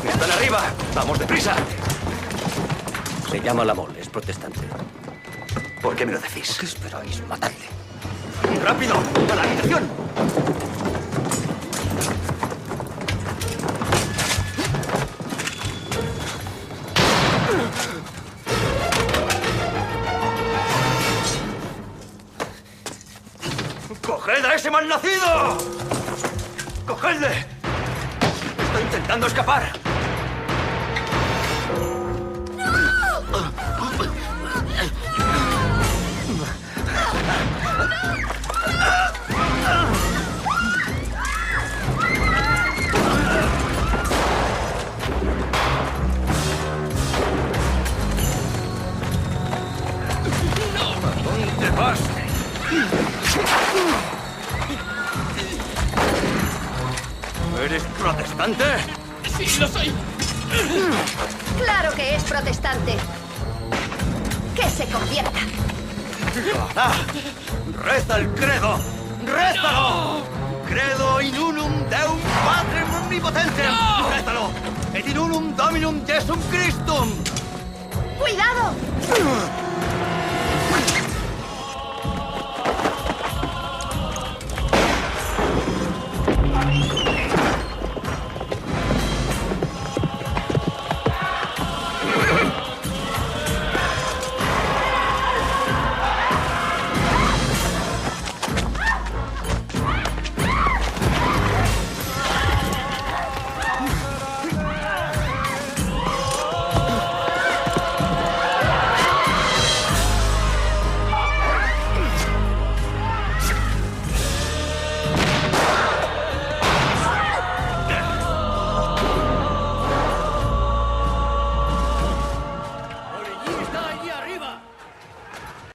¡Están arriba! ¡Vamos deprisa! Se llama Lamol, es protestante. ¿Por qué me lo decís? ¿Qué esperáis? Matadle. ¡Rápido! ¡A la habitación! ¡Coged a ese malnacido! ¡Cogedle! ¡Está intentando escapar! ¿Dónde vas? ¿Eres protestante? ¡Sí, lo soy! ¡Claro que es protestante! ¡Que se convierta! ¡Ah! ¡Reza el credo! ¡Rézalo! ¡Credo in unum Deum Patrem omnipotentem! ¡Rézalo! ¡Et in unum Dominum Jesum Christum! ¡Cuidado!